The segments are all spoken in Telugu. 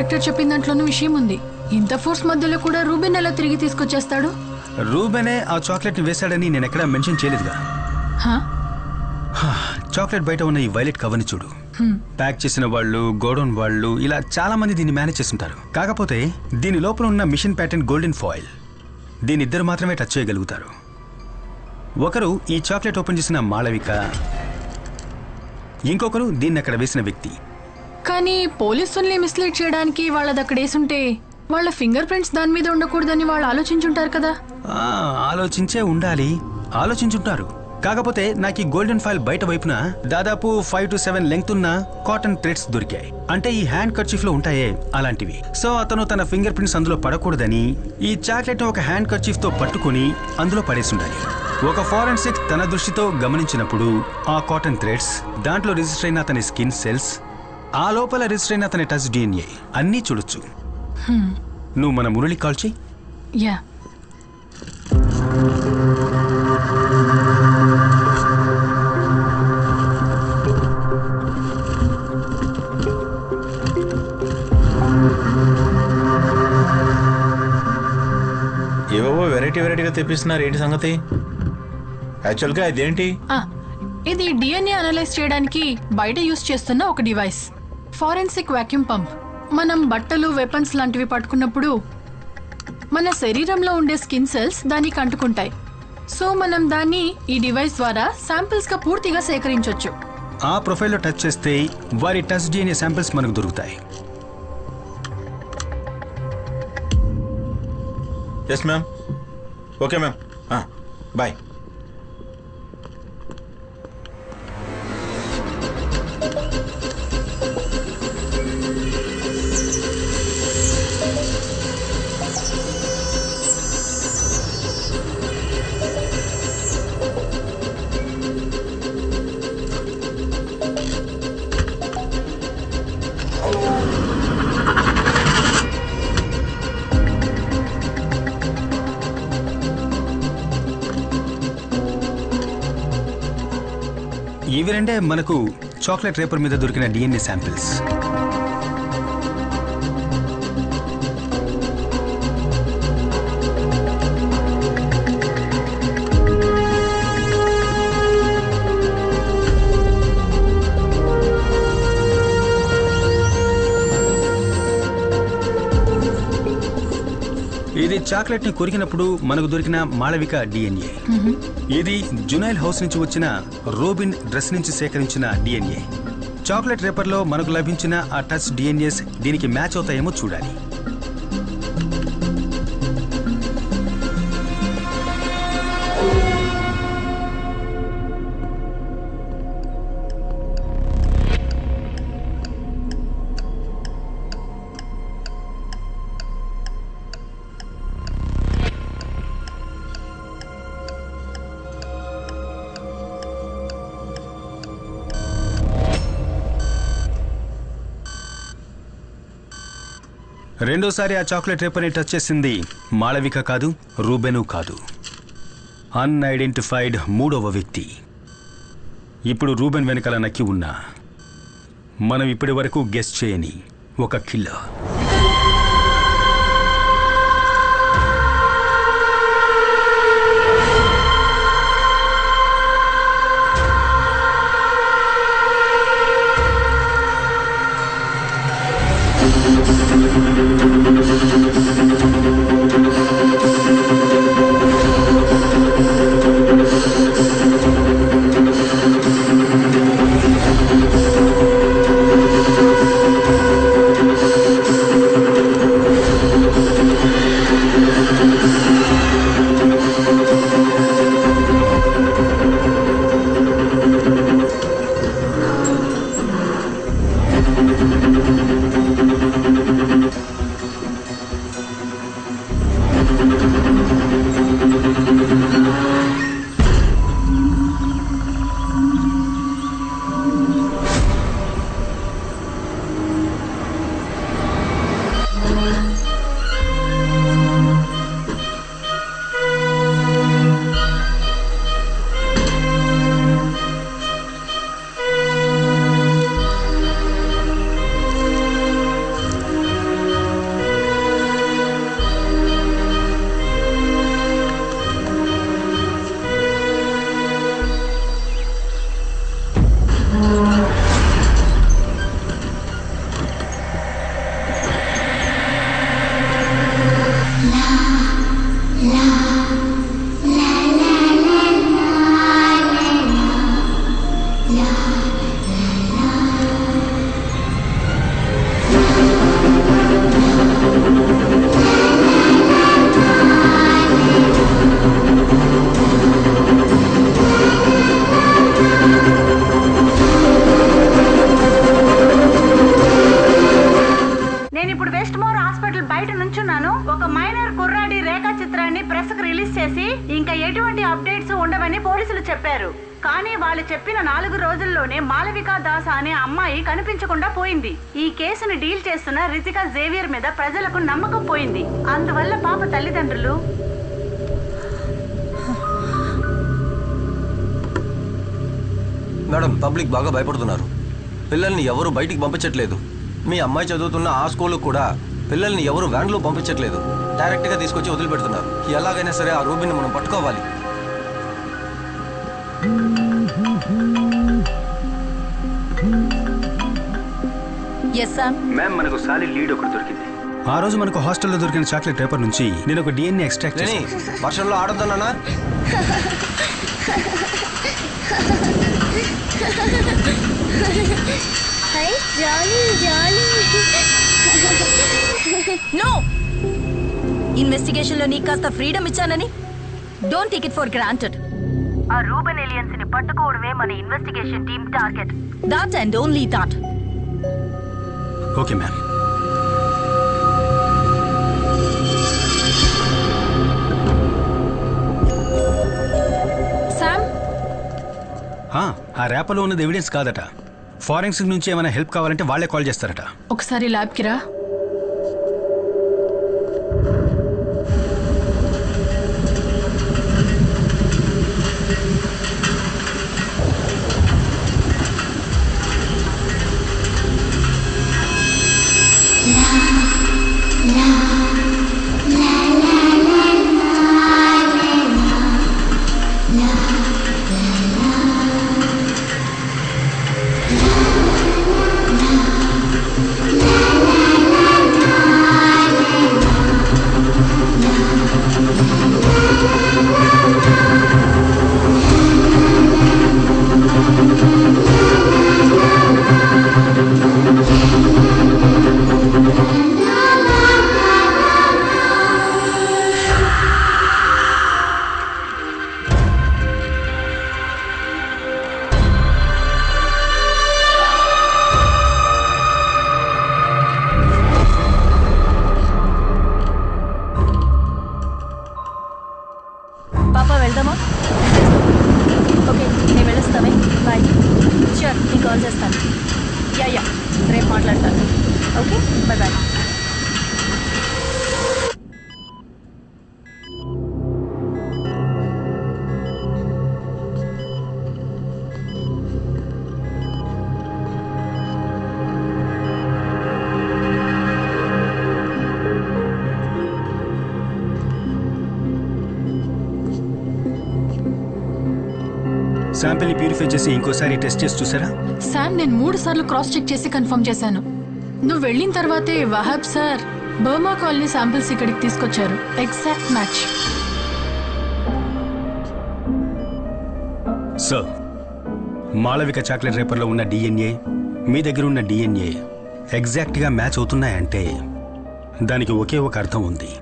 ఇన్స్పెక్టర్ చెప్పిన దాంట్లోనూ విషయం ఉంది. ఇంత ఫోర్స్ మధ్యలో కూడా రూబెన్ ఎలా తిరిగి తీసుకొచ్చేస్తాడు? రూబెనే ఆ చాక్లెట్ ని వేశాడని నేను ఎక్కడా మెన్షన్ చేయలేదుగా. చాక్లెట్ బయట ఉన్న ఈ వైలెట్ కవర్ ని చూడు. ప్యాక్ చేసిన వాళ్ళు, గోడౌన్ వాళ్ళు, ఇలా చాలా మంది దీన్ని మేనేజ్ చేస్తుంటారు. కాకపోతే దీని లోపల ఉన్న మిషన్ ప్యాటర్న్ గోల్డెన్ ఫాయిల్, దీని ఇద్దరు మాత్రమే టచ్ చేయగలుగుతారు. ఒకరు ఈ చాక్లెట్ ఓపెన్ చేసిన మాళవిక, ఇంకొకరు దీన్ని అక్కడ వేసిన వ్యక్తి. కానీ పోలీసుల్ని మిస్లీడ్ చేయడానికి వాళ్ళది అక్కడ వేసుంటే వాళ్ళ ఫింగర్ ప్రింట్స్ దాని మీద ఉండకూడదని వాళ్ళు ఆలోచించుంటారు కదా. ఆలోచించే ఉండాలి, ఆలోచించుంటారు. కాకపోతే నాకు ఈ గోల్డెన్ ఫాయిల్ బయట వైపున దాదాపు 5 to 7 లెంగ్త్ ఉన్న కాటన్ థ్రెడ్స్ దొరికాయి. అంటే ఈ హ్యాండ్ కర్చీఫ్ లో ఉంటాయే అలాంటివి. సో అతను తన ఫింగర్ ప్రింట్స్ అందులో పడకూడదని ఈ చాక్లెట్ ఒక హ్యాండ్ కర్చీఫ్ తో పట్టుకుని అందులో పడేసి ఉండాలి. ఒక ఫారెన్సిక్ తన దృష్టితో గమనించినప్పుడు ఆ కాటన్ థ్రెడ్స్, దాంట్లో రిజిస్టర్ అయిన అతని స్కిన్ సెల్స్, ఆ లోపల రిజిస్టర్ అయిన అతని టచ్ DNA అన్నీ చూడొచ్చు. నువ్వు మన మురళి కాల్ చెయ్యి. యా, ఏవో వెరైటీగా తెప్పిస్తున్నారు. ఏంటి సంగతి? యాక్చువల్గా ఇదేంటి? ఇది DNA అనలైజ్ చేయడానికి బయట యూస్ చేస్తున్న ఒక డివైస్, ఫారెన్సిక్ వాక్యూమ్ పంప్. మనం బట్టలు, వెపన్స్ లాంటివి పట్టుకున్నప్పుడు మన శరీరంలో ఉండే స్కిన్ సెల్స్ దానికి అంటుకుంటాయి. సో మనం దాన్ని ఈ డివైస్ ద్వారా శాంపిల్స్ గా పూర్తిగా సేకరించవచ్చు. ఆ ప్రొఫైల్లో టచ్ చేస్తే వారి టచ్ DNA శాంపిల్స్ మనకు దొరుకుతాయి. Yes ma'am. Okay ma'am, bye. ఇవి రెండే మనకు చాక్లెట్ రేపర్ మీద దొరికిన DNA శాంపిల్స్. ఇది చాక్లెట్ ని కొరికినప్పుడు మనకు దొరికిన మాళవిక DNA. ఇది జునైల్ హౌస్ నుంచి వచ్చిన రోబిన్ డ్రెస్ నుంచి సేకరించిన DNA. చాక్లెట్ రేపర్ లో మనకు లభించిన ఆ టచ్ DNAs దీనికి మ్యాచ్ అవుతాయేమో చూడాలి. రెండోసారి ఆ చాక్లెట్ రేపర్ని టచ్ చేసింది మాళవిక కాదు, రూబెను కాదు, అన్ఐడెంటిఫైడ్ మూడవ వ్యక్తి. ఇప్పుడు రూబెన్ వెనకాల నక్కి ఉన్నా మనం ఇప్పటి వరకు గెస్ చేయని ఒక కిల్లర్. చిత్రాన్ని ప్రెస్కు రిలీజ్ చేసి ఇంకా ఎటువంటి అప్డేట్స్ ఉండవని పోలీసులు చెప్పారు. కానీ వాళ్ళు చెప్పిన 4 రోజుల్లోనే మాలవికా దాస్ అనే అమ్మాయి కనిపించకుండా పోయింది. ఈ కేసును డీల్ చేస్తున్న రితికా జేవియర్ మీద ప్రజలకు నమ్మకం పోయింది. అందువల్ల పాప తల్లిదండ్రులు మేడం, పబ్లిక్ బాగా భయపడుతున్నారు. పిల్లల్ని ఎవరు బయటికి పంపించట్లేదు. మీ అమ్మాయి చదువుతున్న ఆ స్కూల్ కూడా పిల్లల్ని ఎవరు వ్యాన్లో పంపించట్లేదు. డైరెక్ట్గా తీసుకొచ్చి వదిలిపెడుతున్నారు. ఎలాగైనా సరే ఆ రూబిని మనం పట్టుకోవాలి. మ్యామ్, మనకు సాలిడ్ లీడ్ ఒకటి దొరికింది. ఆ రోజు మనకు హాస్టల్లో దొరికిన చాక్లెట్ పేపర్ నుంచి నేను ఒక డిఎన్ఏ ఎక్స్ట్రాక్ట్ చేసి వర్షంలో ఆడొద్దన్నా. నో, ఇన్వెస్టిగేషన్ లో నీకు కాస్త ఫ్రీడమ్ ఇచ్చానని don't take it for granted. ఆ రూబెన్ ఏలియన్స్ ని పట్టుకోవడమే మన investigation team target. That and only that. Okay ma'am. Sam, ఆ ర్యాపర్లో ఉన్నది ఎవిడెన్స్ కాదట. ఫారెన్సిక్ నుంచి ఏమైనా హెల్ప్ కావాలంటే వాళ్ళే కాల్ చేస్తారట. ఒకసారి ల్యాబ్కి రా. పాపా వెళ్దామా? ఓకే, నేను వెళ్ళొస్తామే. బాయ్. షూర్, నేను కాల్ చేస్తాను. యా, రేపు మాట్లాడతాను. Okay, bye bye. శాంపిల్ని ప్యూరిఫై చేసి ఇంకోసారి టెస్ట్ చేసి చూసారా? శామ్, నేను 3 సార్లు క్రాస్ చెక్ చేసి కన్ఫర్మ్ చేశాను. నువ్వు వెళ్ళిన తర్వాతే Wahab sir Burma colony samples ఇక్కడికి తీసుకొచ్చారు. Exact match. Sir, Malavika chocolate రేపర్లో ఉన్న డిఎన్ఏ మీ దగ్గర ఉన్న డిఎన్ఏ ఎగ్జాక్ట్గా మ్యాచ్ అవుతున్నాయంటే దానికి ఒకే ఒక అర్థం ఉంది.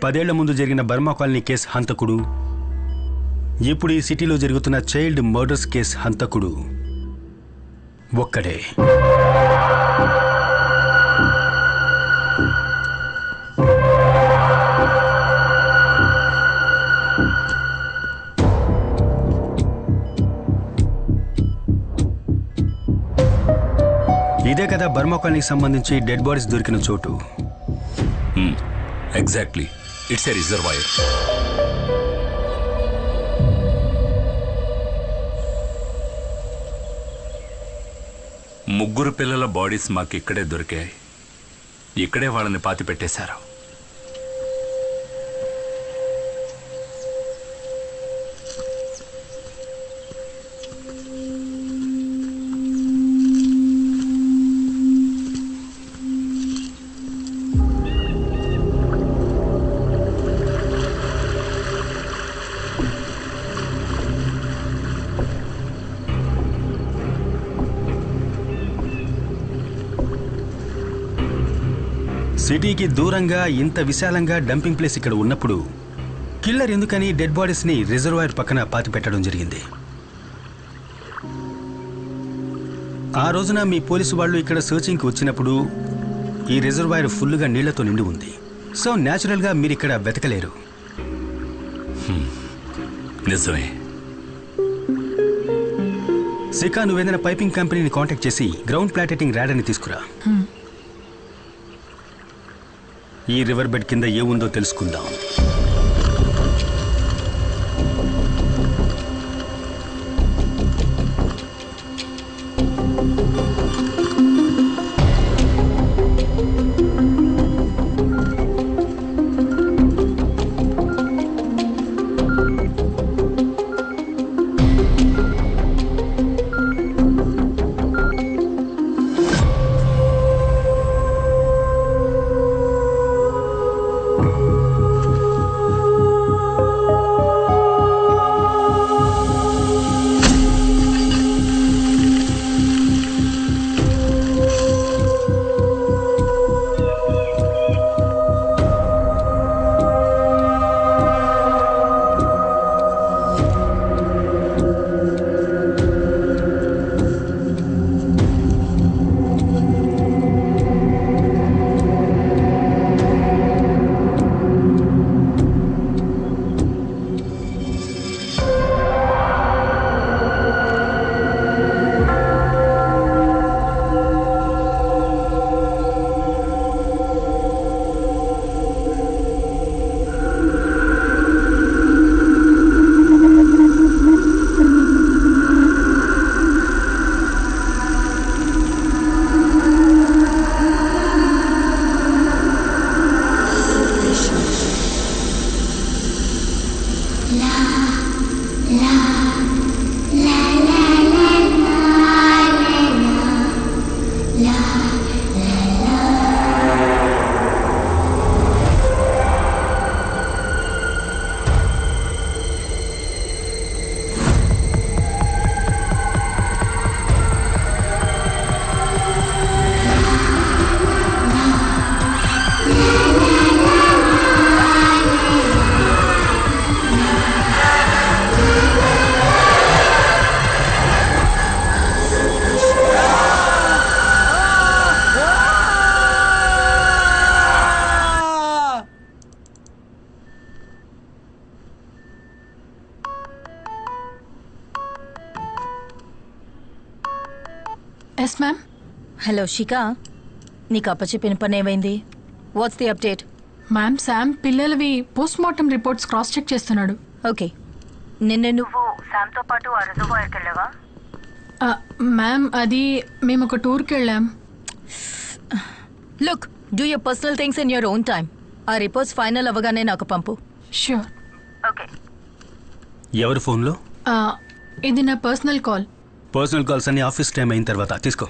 10 ఏళ్ల ముందు జరిగిన బర్మా కాలనీ కేసు హంతకుడు, ఇప్పుడు ఈ సిటీలో జరుగుతున్న చైల్డ్ మర్డర్స్ కేసు హంతకుడు ఒక్కడే. ఇదే కదా బర్మా కాలనీకి సంబంధించి డెడ్ బాడీస్ దొరికిన చోటు. Exactly, it's a reservoir. ముగ్గురు పిల్లల బాడీస్ మాకు ఇక్కడే దొరికాయి. ఇక్కడే వాళ్ళని పాతి పెట్టేశారు. సిటీకి దూరంగా ఇంత విశాలంగా డంపింగ్ ప్లేస్ ఇక్కడ ఉన్నప్పుడు కిల్లర్ ఎందుకని డెడ్ బాడీస్ ని రిజర్వాయర్ పక్కన పాతి పెట్టడం జరిగింది? ఆ రోజున మీ పోలీసు వాళ్ళు ఇక్కడ సర్చింగ్కి వచ్చినప్పుడు ఈ రిజర్వాయర్ ఫుల్గా నీళ్లతో నిండి ఉంది. సో న్యాచురల్గా మీరు ఇక్కడ వెతకలేరు. నిజమే. శిఖా, నువ్వేదైనా పైపింగ్ కంపెనీని కాంటాక్ట్ చేసి గ్రౌండ్ ప్లాటెటింగ్ ర్యాడర్ని తీసుకురా. ఈ రివర్ బెడ్ కింద ఏముందో తెలుసుకుందాం. Yes ma'am. హలో శిఖా, నీకు అప్పచెప్పిన పని ఏమైంది? What's the update? Ma'am, Sam పిల్లలవి post mortem reports cross check చేస్తున్నాడు. ఓకే, నిన్న నువ్వు శామ్తో పాటు ఆ రిజర్వాయర్కి వెళ్ళావా? మ్యామ్, అది మేము ఒక టూర్కి వెళ్ళాం. Look, do your personal things in your own time. ఆ రిపోర్ట్స్ ఫైనల్ అవ్వగానే నాకు పంపు. ష్యూర్. ఓకే. ఎవరి ఫోన్లో? ఇది నా పర్సనల్ కాల్. పర్సనల్ కాల్స్ అన్ని ఆఫీస్ టైం అయిన తర్వాత తీసుకో.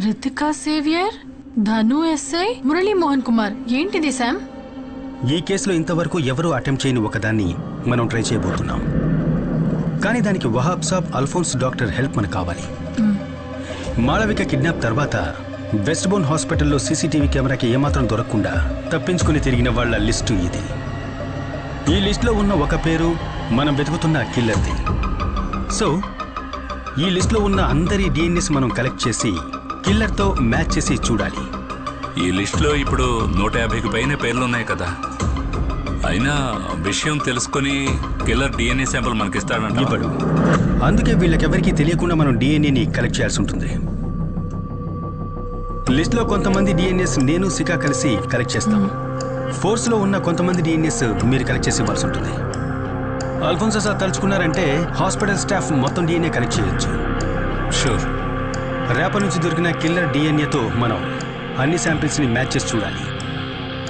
రితికా సేవియర్, ధను ఎస్ఐ, మురళీ మోహన్ కుమార్. ఏంటిది శామ్? ఈ కేసులో ఇంతవరకు ఎవరూ అటెంప్ట్ చేయని ఒకదాన్ని మనం ట్రై చేయబోతున్నాం. కానీ దానికి వహాబ్ సాబ్, అల్ఫోన్స్ డాక్టర్ హెల్ప్ మనకు కావాలి. మాళవిక కిడ్నాప్ తర్వాత వెస్ట్ బోన్ హాస్పిటల్లో సీసీటీవీ కెమెరాకి ఏమాత్రం దొరకకుండా తప్పించుకుని తిరిగిన వాళ్ళ లిస్టు ఇది. ఈ లిస్టులో ఉన్న ఒక పేరు మనం వెతుకుతున్న కిల్లర్ది. సో ఈ లిస్టులో ఉన్న అందరి డిఎన్ఏస్ మనం కలెక్ట్ చేసి కిల్లర్తో మ్యాచ్ చేసి చూడాలి. ఈ లిస్టులో ఇప్పుడు 150కి పైన పేర్లున్నాయి కదా. అయినా విషయం తెలుసుకుని కిల్లర్ డిఎన్ఏ శాంపుల్ మనకిస్తాడంట. ఇవ్వడు. అందుకే వీళ్ళకెవరికీ తెలియకుండా మనం డిఎన్ఏని కలెక్ట్ చేయాల్సి ఉంటుంది. లిస్ట్లో కొంతమంది డిఎన్ఏస్ నేను శిఖా కలిసి కలెక్ట్ చేస్తాం. ఫోర్స్లో ఉన్న కొంతమంది డిఎన్ఏస్ మీరు కలెక్ట్ చేసి ఇవ్వాల్సి ఉంటుంది. అల్ఫోన్సో సార్ తలుచుకున్నారంటే హాస్పిటల్ స్టాఫ్ మొత్తం డిఎన్ఏ కలెక్ట్ చేయొచ్చు. షూర్. రేపటి నుంచి దొరికిన కిల్లర్ డిఎన్ఏతో మనం అన్ని శాంపిల్స్ని మ్యాచ్ చేసి చూడాలి,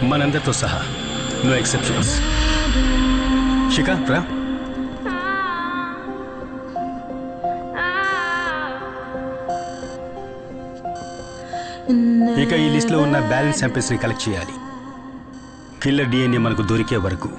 మనందరితో సహా. No exceptions. శిఖా రా. ఇక ఈ లిస్ట్లో ఉన్న బ్యాలెన్స్ శాంపిల్స్ని కలెక్ట్ చేయాలి. కిల్లర్ డిఎన్ఏ మనకు దొరికే వరకు.